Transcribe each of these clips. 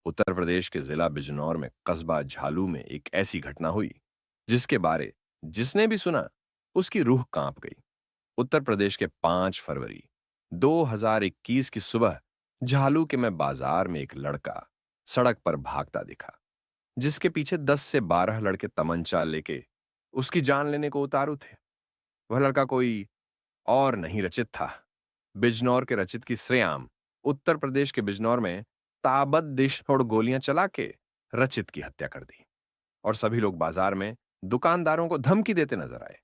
उत्तर प्रदेश के जिला बिजनौर में कस्बा झालू में एक ऐसी घटना हुई जिसके बारे जिसने भी सुना उसकी रूह कांप गई। उत्तर प्रदेश के 5 फरवरी 2021 की सुबह झालू के में बाजार में एक लड़का सड़क पर भागता दिखा, जिसके पीछे 10 से 12 लड़के तमंचा लेके उसकी जान लेने को उतारू थे। वह लड़का कोई और नहीं, रचित था। बिजनौर के रचित की श्रेयाम उत्तर प्रदेश के बिजनौर में ताबद और गोलियां चला के रचित की हत्या कर दी और सभी लोग बाजार में दुकानदारों को धमकी देते नजर आए।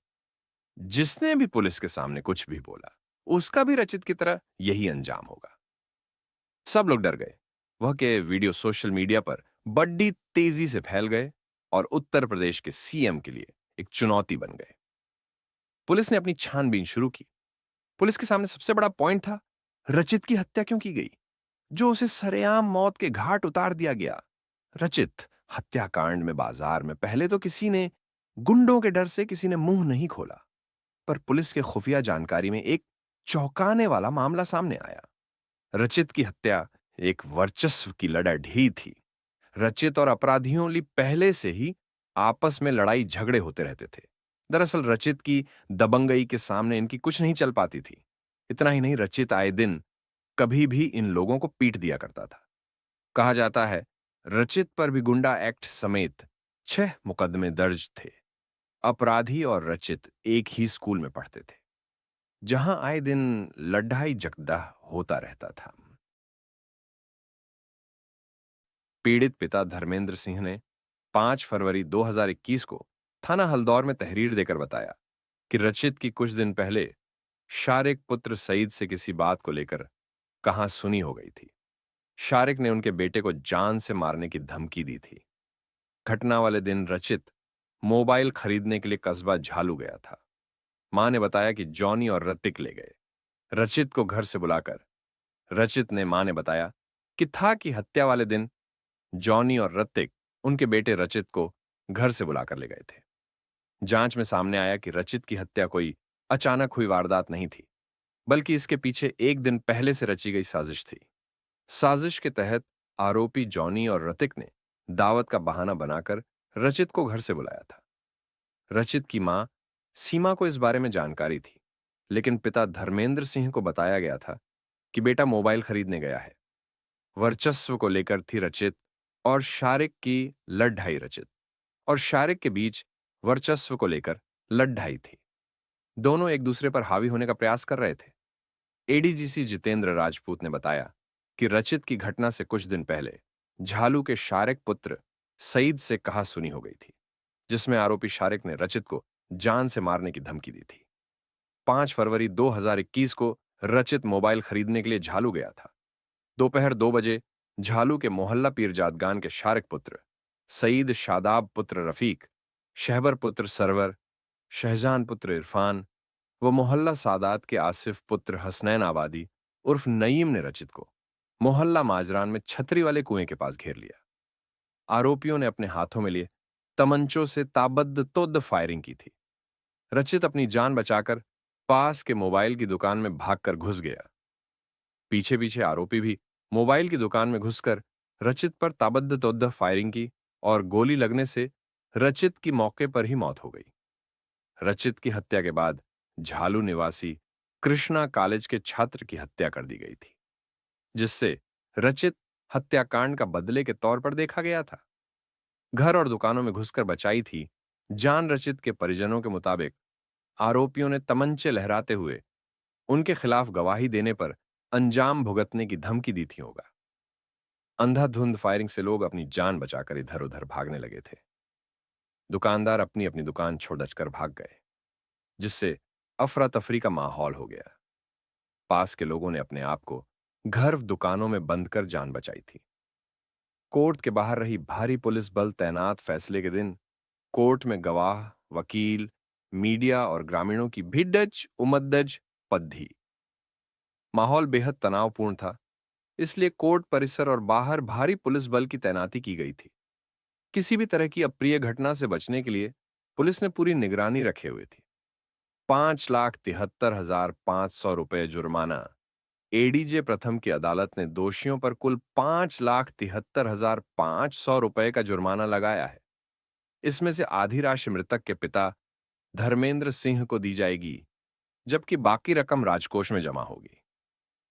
जिसने भी पुलिस के सामने कुछ भी बोला उसका भी रचित की तरह यही अंजाम होगा। सब लोग डर गए। वह के वीडियो सोशल मीडिया पर बड़ी तेजी से फैल गए और उत्तर प्रदेश के सीएम के लिए एक चुनौती बन गए। पुलिस ने अपनी छानबीन शुरू की। पुलिस के सामने सबसे बड़ा पॉइंट था, रचित की हत्या क्यों की गई, जो उसे सरेआम मौत के घाट उतार दिया गया। रचित हत्याकांड में बाजार में पहले तो किसी ने गुंडों के डर से किसी ने मुंह नहीं खोला, पर पुलिस के खुफिया जानकारी में एक चौंकाने वाला मामला सामने आया। रचित की हत्या एक वर्चस्व की लड़ाई थी। रचित और अपराधियों लिए पहले से ही आपस में लड़ाई झगड़े होते रहते थे। दरअसल रचित की दबंगई के सामने इनकी कुछ नहीं चल पाती थी। इतना ही नहीं, रचित आए दिन कभी भी इन लोगों को पीट दिया करता था। कहा जाता है रचित पर भी गुंडा एक्ट समेत 6 मुकदमे दर्ज थे। अपराधी और रचित एक ही स्कूल में पढ़ते थे, जहां आए दिन लड़ाई झगड़ा होता रहता था। पीड़ित पिता धर्मेंद्र सिंह ने 5 फरवरी 2021 को थाना हल्दौर में तहरीर देकर बताया कि रचित की कुछ दिन पहले शारिक पुत्र सईद से किसी बात को लेकर कहां सुनी हो गई थी। शारिक ने उनके बेटे को जान से मारने की धमकी दी थी। घटना वाले दिन रचित मोबाइल खरीदने के लिए कस्बा झालू गया था। मां ने बताया कि जॉनी और ऋतिक ले गए रचित को घर से बुलाकर। रचित ने मां ने बताया कि हत्या वाले दिन जॉनी और ऋतिक उनके बेटे रचित को घर से बुलाकर ले गए थे। जांच में सामने आया कि रचित की हत्या कोई अचानक हुई वारदात नहीं थी, बल्कि इसके पीछे एक दिन पहले से रची गई साजिश थी। साजिश के तहत आरोपी जॉनी और ऋतिक ने दावत का बहाना बनाकर रचित को घर से बुलाया था। रचित की मां सीमा को इस बारे में जानकारी थी, लेकिन पिता धर्मेंद्र सिंह को बताया गया था कि बेटा मोबाइल खरीदने गया है। वर्चस्व को लेकर थी रचित और शारिक की लड़ाई। रचित और शारिक के बीच वर्चस्व को लेकर लड़ाई थी। दोनों एक दूसरे पर हावी होने का प्रयास कर रहे थे। एडीजीसी जितेंद्र राजपूत ने बताया कि रचित की घटना से कुछ दिन पहले झालू के शारिक पुत्र सईद से कहा सुनी हो गई थी, जिसमें आरोपी शारिक ने रचित को जान से मारने की धमकी दी थी। 5 फरवरी 2021 को रचित मोबाइल खरीदने के लिए झालू गया था। दोपहर 2 बजे झालू के मोहल्ला पीरजादगान के शारिक पुत्र सईद, शादाब पुत्र रफीक, शहबर पुत्र सरवर, शहजान पुत्र इरफान व मोहल्ला सादात के आसिफ पुत्र हसनैन आबादी उर्फ नईम ने रचित को मोहल्ला माजरान में छतरी वाले कुएं के पास घेर लिया। आरोपियों ने अपने हाथों में लिए तमंचों से ताबद्दतोद फायरिंग की थी। रचित अपनी जान बचाकर पास के मोबाइल की दुकान में भागकर घुस गया। पीछे पीछे आरोपी भी मोबाइल की दुकान में घुसकर रचित पर ताबद्दतोद फायरिंग की और गोली लगने से रचित की मौके पर ही मौत हो गई। रचित की हत्या के बाद झालू निवासी कृष्णा कॉलेज के छात्र की हत्या कर दी गई थी, जिससे रचित हत्याकांड का बदले के तौर पर देखा गया था। घर और दुकानों में घुसकर बचाई थी जान। रचित के परिजनों के मुताबिक आरोपियों ने तमंचे लहराते हुए उनके खिलाफ गवाही देने पर अंजाम भुगतने की धमकी दी थी होगा। अंधाधुंध फायरिंग से लोग अपनी जान बचाकर इधर उधर भागने लगे थे। दुकानदार अपनी अपनी दुकान छोड़कर भाग गए, जिससे अफरा तफरी का माहौल हो गया। पास के लोगों ने अपने आप को घर दुकानों में बंद कर जान बचाई थी। कोर्ट के बाहर रही भारी पुलिस बल तैनात फैसले के दिन कोर्ट में गवाह, वकील, मीडिया और ग्रामीणों की भिड्डज उमद्दज पद्धी। माहौल बेहद तनावपूर्ण था, इसलिए कोर्ट परिसर और बाहर भारी पुलिस बल की तैनाती की गई थी। किसी भी तरह की अप्रिय घटना से बचने के लिए पुलिस ने पूरी निगरानी रखे हुए थी। 5,73,500 रुपए जुर्माना, एडीजे प्रथम की अदालत ने दोषियों पर कुल 5,73,500 रुपए का जुर्माना लगाया है। इसमें से आधी राशि मृतक के पिता धर्मेंद्र सिंह को दी जाएगी, जबकि बाकी रकम राजकोष में जमा होगी।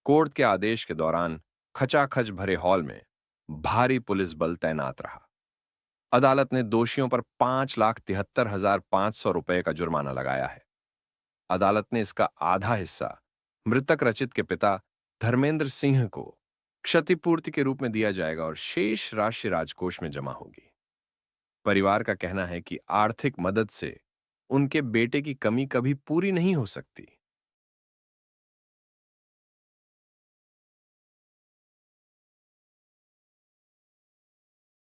कोर्ट के आदेश के दौरान खचाखच भरे हॉल में भारी पुलिस बल तैनात रहा। अदालत ने दोषियों पर 5,73,500 रुपए का जुर्माना लगाया है। अदालत ने इसका आधा हिस्सा मृतक रचित के पिता धर्मेंद्र सिंह को क्षतिपूर्ति के रूप में दिया जाएगा और शेष राशि राजकोष में जमा होगी। परिवार का कहना है कि आर्थिक मदद से उनके बेटे की कमी कभी पूरी नहीं हो सकती।